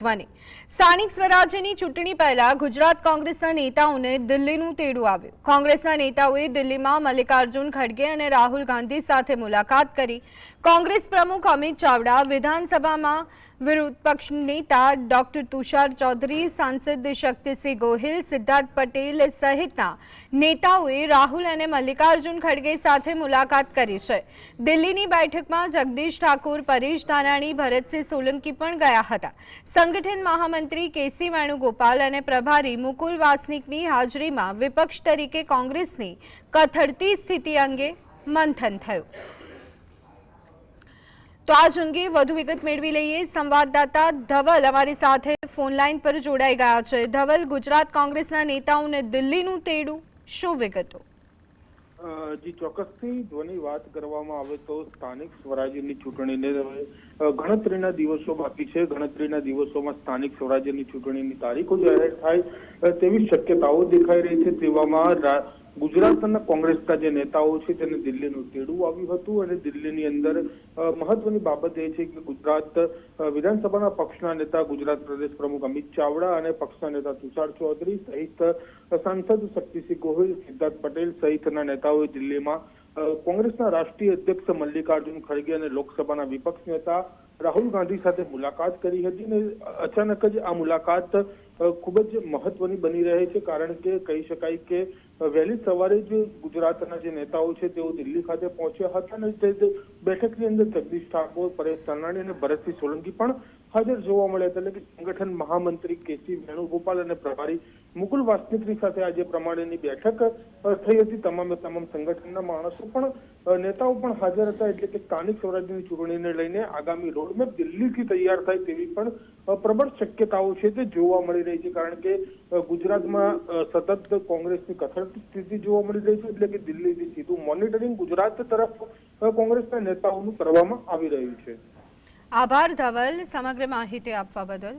સ્થાનિક સ્વરાજ્યની ચૂંટણી પહેલા ગુજરાત કોંગ્રેસના નેતાઓને દિલ્હીનું તેડું આવ્યું। કોંગ્રેસના નેતાઓએ દિલ્હીમાં મલ્લિકાર્જુન ખડગે અને રાહુલ ગાંધી સાથે મુલાકાત કરી। કોંગ્રેસ પ્રમુખ અમિત ચાવડા, વિધાનસભામાં વિરોધ પક્ષ નેતા ડોક્ટર તુષાર ચૌધરી, સાંસદ શક્તિસિંહ ગોહિલ, સિદ્ધાર્થ પટેલ સહિતના નેતાઓએ રાહુલ અને મલ્લિકાર્જુન ખડગે સાથે મુલાકાત કરી છે। દિલ્હીની બેઠકમાં જગદીશ ઠાકોર, પરેશ ધાનાણી, ભરતસિંહ સોલંકી પણ ગયા હતા। संगठन महामंत्री केसी वेणुगोपाल और प्रभारी मुकुल वासनिकनी हाजरीमां विपक्ष तरीके कांग्रेसनी कथळती स्थिति अंगे मंथन थयुं। तो आज अंगे વધુ વિગત મેળવી લઈએ। સંવાદદાતા ધવલ અમારી સાથે ફોન લાઈન પર જોડાઈ ગયા છે। ધવલ, ગુજરાત કોંગ્રેસના નેતાઓને દિલ્હીનું તેડું, શું વિગતો? जी ચોક્કસથી ધ્વની વાત કરવામાં આવે તો સ્થાનિક સ્વરાજ્યની ચૂંટણીને ગણતરીના દિવસો બાકી છે। ગણતરીના દિવસોમાં સ્થાનિક સ્વરાજ્યની ચૂંટણીની તારીખો જાહેર થાય તેવી શક્યતાઓ દેખાઈ રહી છે। તેવામાં ગુજરાતના કોંગ્રેસના જે નેતાઓ છે તેને દિલ્હીનું તેડું આવ્યું હતું અને દિલ્હીની અંદર મહત્વની બાબત એ છે કે ગુજરાત વિધાનસભાના પક્ષના નેતા ગુજરાત પ્રદેશ પ્રમુખ અમિત ચાવડા અને પક્ષના નેતા તુષાર ચૌધરી સહિત સાંસદ શક્તિસિંહ ગોહિલ, સિદ્ધાર્થ પટેલ સહિતના નેતાઓએ દિલ્હીમાં કોંગ્રેસના રાષ્ટ્રીય અધ્યક્ષ મલ્લિકાર્જુન ખડગે અને લોકસભાના વિપક્ષ નેતા રાહુલ ગાંધી સાથે મુલાકાત કરી હતી અને અચાનક જ આ મુલાકાત ખૂબ જ મહત્વની બની રહે છે, કારણ કે કહી શકાય કે વહેલી સવારે જ ગુજરાતના જે નેતાઓ છે તેઓ દિલ્હી ખાતે પહોંચ્યા હતા અને તે બેઠકની અંદર જગદીશ ઠાકોર, પરેશ ધાનાણી અને ભરતસિંહ સોલંકી પણ હાજર જોવા મળ્યા હતા। એટલે કે સંગઠન મહામંત્રી કેસી વેણુગોપાલ અને પ્રભારી મુકુલ વાસનિકની સાથે આજે પ્રમાણેની બેઠક થઈ હતી। તમામ સંગઠનના માણસો પણ નેતાઓ પણ હાજર હતા। એટલે કે સ્થાનિક સ્વરાજ્યની ચૂંટણીને લઈને આગામી રોડમેપ દિલ્હીથી તૈયાર થાય તેવી પણ પ્રબળ શક્યતાઓ છે તે જોવા મળી રહી છે, કારણ કે ગુજરાતમાં સતત કોંગ્રેસની કથળતી સ્થિતિ જોવા મળી રહી છે। એટલે કે દિલ્હીથી સીધું મોનિટરિંગ ગુજરાત તરફ કોંગ્રેસના નેતાઓનું કરવામાં આવી રહ્યું છે। આભાર ધવલ, સમગ્ર માહિતી આપવા બદલ।